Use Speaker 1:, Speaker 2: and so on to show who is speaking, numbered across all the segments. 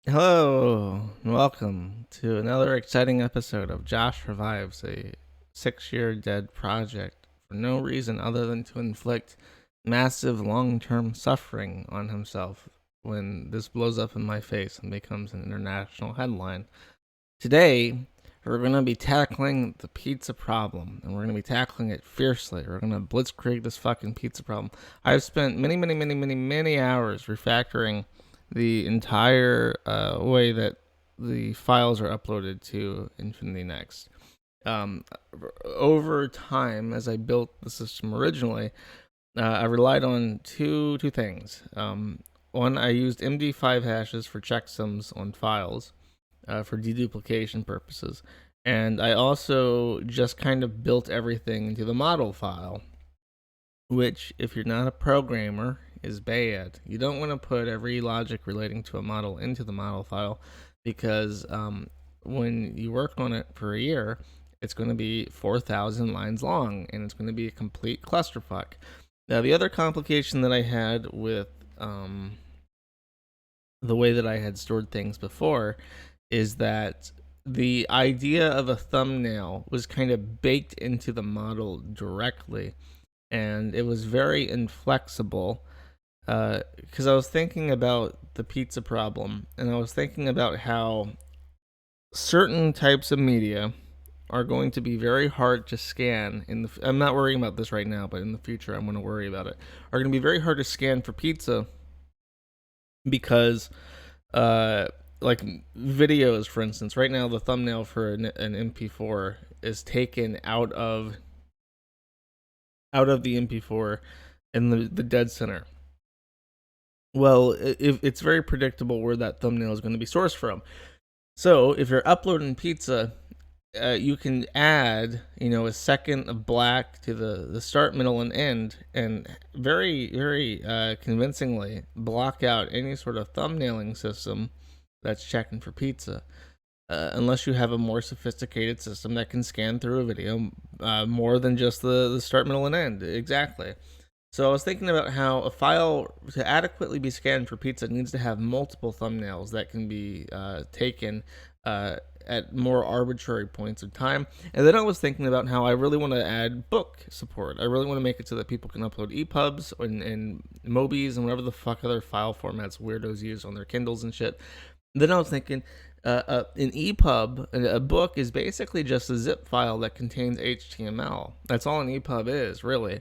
Speaker 1: Hello, and welcome to another exciting episode of Josh Revives, a 6-year dead project for no reason other than to inflict massive long-term suffering on himself when this blows up in my face and becomes an international headline. Today, we're going to be tackling the pizza problem, and we're going to be tackling it fiercely. We're going to blitzkrieg this fucking pizza problem. I've spent many hours refactoring the entire way that the files are uploaded to Infinity Next. Um, Over time, as I built the system originally, I relied on two things. One, I used MD5 hashes for checksums on files for deduplication purposes. And I also just kind of built everything into the model file, which, if you're not a programmer, is bad. You don't want to put every logic relating to a model into the model file because when you work on it for a year, it's going to be 4,000 lines long and it's going to be a complete clusterfuck. Now, the other complication that I had with the way that I had stored things before is that the idea of a thumbnail was kind of baked into the model directly, and it was very inflexible because I was thinking about the pizza problem, and I was thinking about how certain types of media are going to be very hard to scan I'm not worrying about this right now, but in the future I'm going to worry about it. Are going to be very hard to scan for pizza because uh like videos, for instance. Right now the thumbnail for an MP4 is taken out of the MP4 in the dead center. Well, it's very predictable where that thumbnail is going to be sourced from. So if you're uploading pizza, you can add, a second of black to the start, middle, and end, and very convincingly block out any sort of thumbnailing system that's checking for pizza. Unless you have a more sophisticated system that can scan through a video more than just the start, middle, and end. Exactly. So I was thinking about how a file, to adequately be scanned for pizza, needs to have multiple thumbnails that can be taken at more arbitrary points of time. And then I was thinking about how I really want to add book support. I really want to make it so that people can upload EPUBs and Mobies and whatever the fuck other file formats weirdos use on their Kindles and shit. And then I was thinking, an EPUB, a book, is basically just a zip file that contains HTML. That's all an EPUB is, really.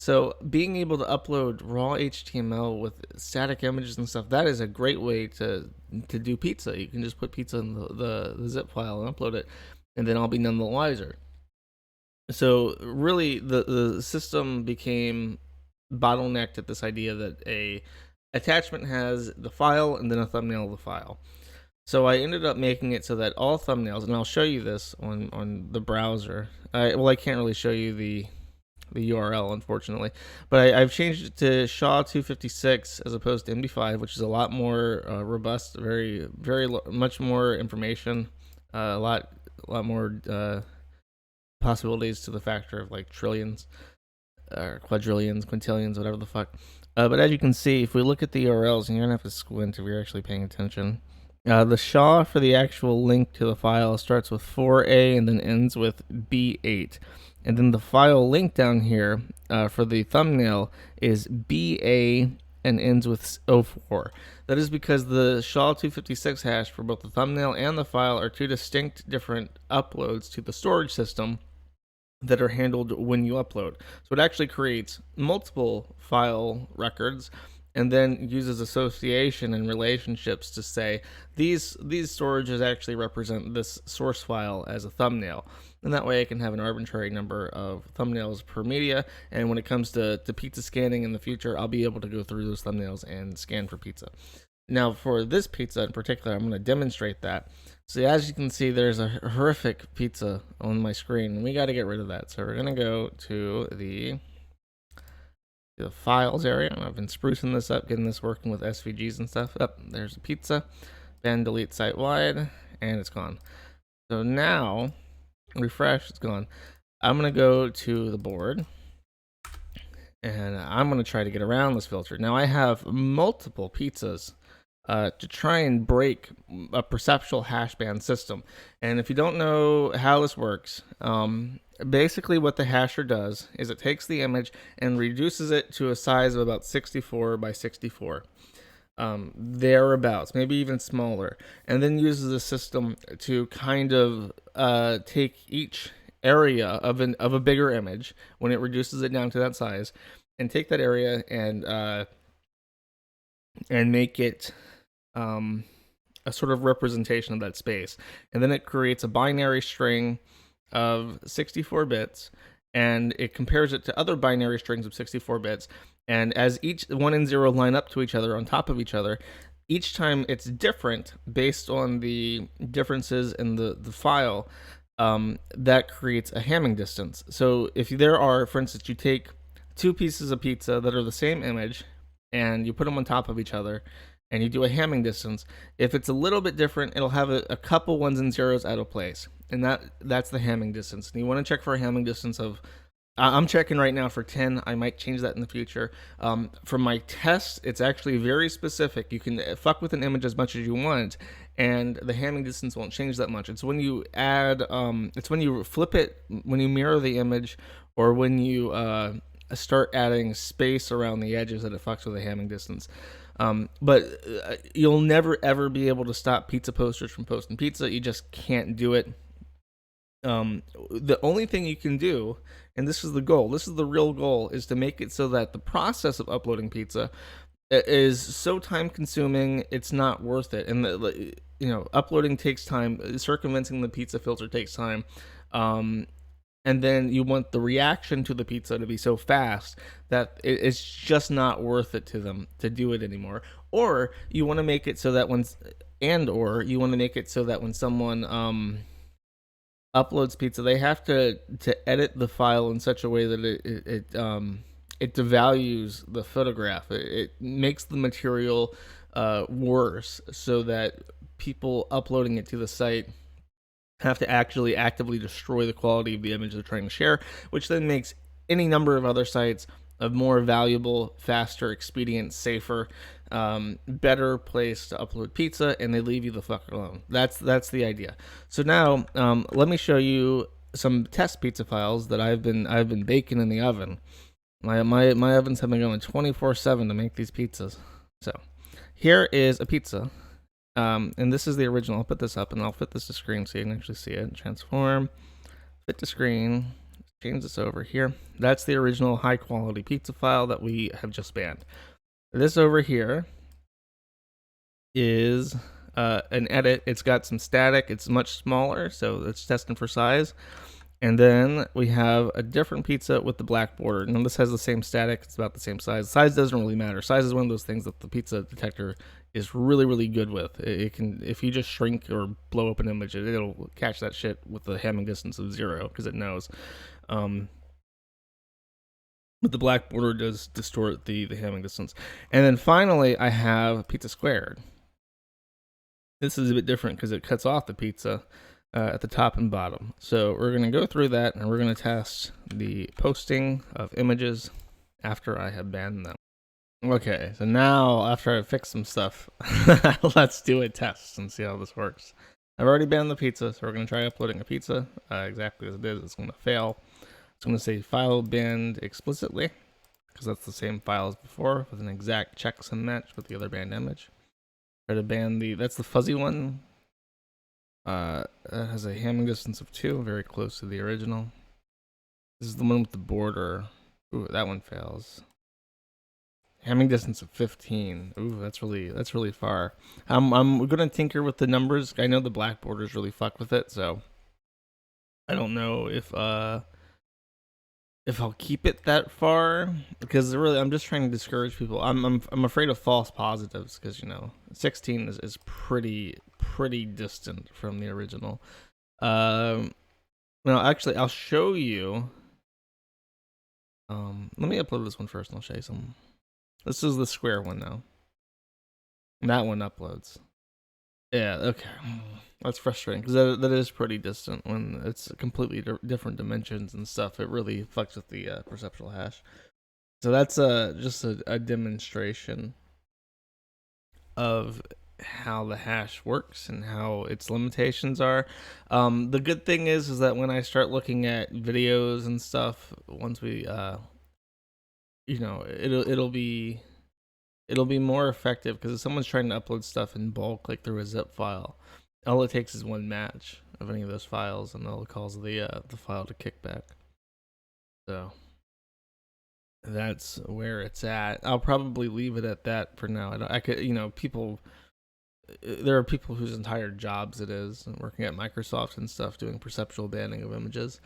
Speaker 1: So being able to upload raw HTML with static images and stuff, that is a great way to do pizza. You can just put pizza in the zip file and upload it, and then I'll be none the wiser. So really, the system became bottlenecked at this idea that a attachment has the file and then a thumbnail of the file. So I ended up making it so that all thumbnails, and I'll show you this on the browser. I can't really show you the URL, unfortunately, but I've changed it to SHA-256 as opposed to MD5, which is a lot more robust, very much more information, a lot more possibilities to the factor of like trillions or quadrillions, quintillions, whatever the fuck. But as you can see, if we look at the URLs, and you're gonna have to squint if you're actually paying attention. The SHA for the actual link to the file starts with 4A and then ends with B8. And then the file link down here for the thumbnail is BA and ends with 04. That is because the SHA-256 hash for both the thumbnail and the file are two distinct different uploads to the storage system that are handled when you upload. So it actually creates multiple file records and then uses association and relationships to say these storages actually represent this source file as a thumbnail. And that way I can have an arbitrary number of thumbnails per media, and when it comes to pizza scanning in the future, I'll be able to go through those thumbnails and scan for pizza. Now for this pizza in particular, I'm going to demonstrate that. So as you can see, there's a horrific pizza on my screen, and we got to get rid of that. So we're going to go to the files area. I've been sprucing this up, getting this working with SVGs and stuff. There's a pizza. Then delete site wide, and it's gone. So now, refresh, it's gone. I'm going to go to the board, and I'm going to try to get around this filter. Now I have multiple pizzas to try and break a perceptual hash band system. And if you don't know how this works, basically what the hasher does is it takes the image and reduces it to a size of about 64 by 64. Thereabouts, maybe even smaller, and then uses the system to kind of take each area of a bigger image when it reduces it down to that size, and take that area and make it a sort of representation of that space, and then it creates a binary string of 64 bits, and it compares it to other binary strings of 64 bits. And as each 1 and 0 line up to each other on top of each other, each time it's different based on the differences in the file, that creates a Hamming distance. So if there are, for instance, you take two pieces of pizza that are the same image and you put them on top of each other and you do a Hamming distance, if it's a little bit different, it'll have a couple ones and zeros out of place. And that's the Hamming distance. And you want to check for a Hamming distance of, I'm checking right now for 10. I might change that in the future. For my test, it's actually very specific. You can fuck with an image as much as you want, and the Hamming distance won't change that much. It's when you add, it's when you flip it, when you mirror the image, or when you start adding space around the edges that it fucks with the Hamming distance. But you'll never ever be able to stop pizza posters from posting pizza. You just can't do it. The only thing you can do, and this is the goal, this is the real goal, is to make it so that the process of uploading pizza is so time consuming it's not worth it. And uploading takes time, circumventing the pizza filter takes time, and then you want the reaction to the pizza to be so fast that it's just not worth it to them to do it anymore. Or you want to make it so that when someone uploads pizza, they have to edit the file in such a way that it devalues the photograph. It makes the material worse, so that people uploading it to the site have to actually actively destroy the quality of the image they're trying to share, which then makes any number of other sites a more valuable, faster, expedient, safer, better place to upload pizza, and they leave you the fuck alone. That's the idea. So now, let me show you some test pizza files that I've been baking in the oven. My ovens have been going 24/7 to make these pizzas. So here is a pizza. And this is the original. I'll put this up and I'll fit this to screen so you can actually see it. Transform, fit to screen, change this over here. That's the original high quality pizza file that we have just banned. This over here is an edit. It's got some static. It's much smaller, so it's testing for size. And then we have a different pizza with the black border. Now this has the same static. It's about the same size. Size doesn't really matter. Size is one of those things that the pizza detector is really, really good with. It can, if you just shrink or blow up an image, it'll catch that shit with the Hamming distance of 0 because it knows. But the black border does distort the Hamming distance. And then finally, I have pizza squared. This is a bit different because it cuts off the pizza at the top and bottom. So we're going to go through that, and we're going to test the posting of images after I have banned them. Okay, so now after I fix some stuff, let's do a test and see how this works. I've already banned the pizza, so we're going to try uploading a pizza exactly as it is. It's going to fail. It's going to say file banned explicitly, because that's the same file as before with an exact checksum match with the other banned image. Try to ban that's the fuzzy one. That has a Hamming distance of 2, very close to the original. This is the one with the border. Ooh, that one fails. Hamming distance of 15. Ooh, that's really far. I'm gonna tinker with the numbers. I know the black borders really fuck with it, so I don't know if I'll keep it that far, because really I'm just trying to discourage people. I'm afraid of false positives, because 16 is pretty distant from the original. Well, actually, I'll show you. Let me upload this one first, and I'll show you some. This is the square one now. That one uploads. Yeah, okay. That's frustrating, because that is pretty distant when it's completely different dimensions and stuff. It really fucks with the perceptual hash. So that's just a demonstration. of how the hash works and how its limitations are. The good thing is that when I start looking at videos and stuff, once we it'll be more effective, because if someone's trying to upload stuff in bulk, like through a zip file, all it takes is one match of any of those files, and it'll cause the file to kick back. So that's where it's at. I'll probably leave it at that for now. I could, people. There are people whose entire jobs it is working at Microsoft and stuff, doing perceptual banding of images.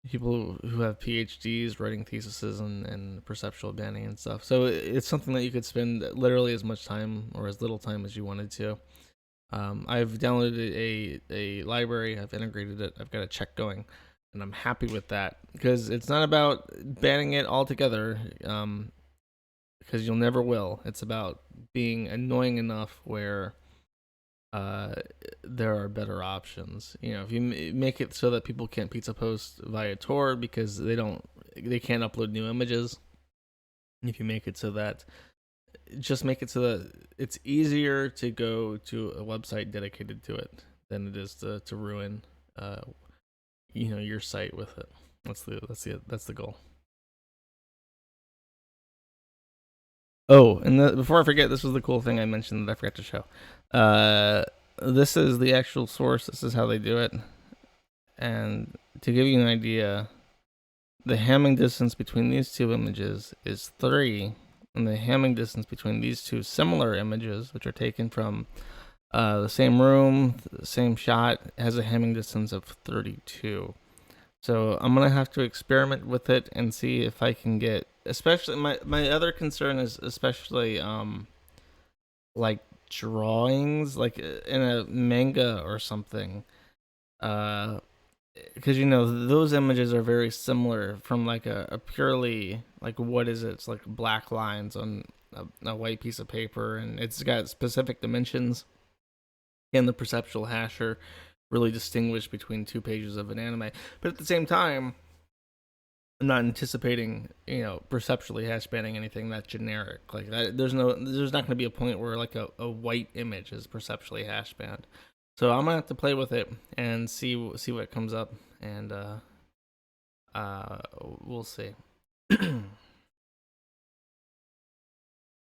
Speaker 1: People who have PhDs writing theses and perceptual banding and stuff. So it's something that you could spend literally as much time or as little time as you wanted to. I've downloaded a library. I've integrated it. I've got a check going, and I'm happy with that, because it's not about banning it altogether, because you'll never will. It's about being annoying enough where there are better options. If you make it so that people can't pizza post via Tor because they can't upload new images. If you make it so that it's easier to go to a website dedicated to it than it is to ruin your site with it. That's the goal. Oh, and before I forget, this was the cool thing I mentioned that I forgot to show. This is the actual source. This is how they do it. And to give you an idea, the Hamming distance between these two images is 3, and the Hamming distance between these two similar images, which are taken from the same room, the same shot, has a Hamming distance of 32. So I'm gonna have to experiment with it and see if I can get. Especially my other concern is especially like drawings, like in a manga or something, because those images are very similar from like a purely, like, what is it? It's like black lines on a white piece of paper, and it's got specific dimensions, and the perceptual hasher really distinguish between 2 pages of an anime. But at the same time, I'm not anticipating, perceptually hash banning anything that generic like that. There's not going to be a point where like a white image is perceptually hash banned. So I'm gonna have to play with it and see what comes up, and we'll see.